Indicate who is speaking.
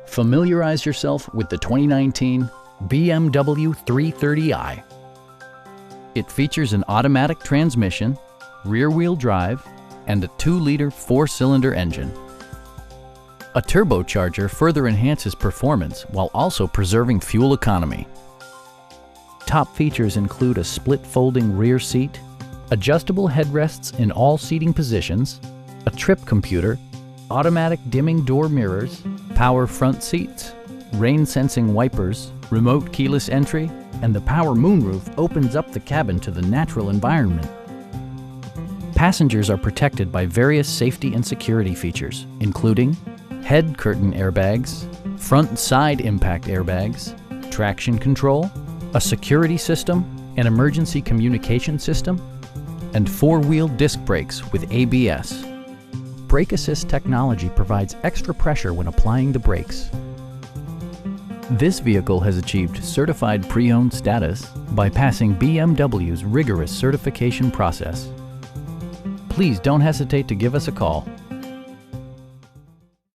Speaker 1: Familiarize yourself with the 2019 BMW 330i. It features an automatic transmission, rear-wheel drive, and a 2-liter 4-cylinder engine. A turbocharger further enhances performance while also preserving fuel economy. Top features include a split folding rear seat, adjustable headrests in all seating positions, a trip computer, automatic dimming door mirrors, power front seats, rain-sensing wipers, remote keyless entry, and the power moonroof opens up the cabin to the natural environment. Passengers are protected by various safety and security features, including head curtain airbags, front and side impact airbags, traction control, a security system, an emergency communication system, and 4-wheel disc brakes with ABS. Brake Assist technology provides extra pressure when applying the brakes. This vehicle has achieved certified pre-owned status by passing BMW's rigorous certification process. Please don't hesitate to give us a call.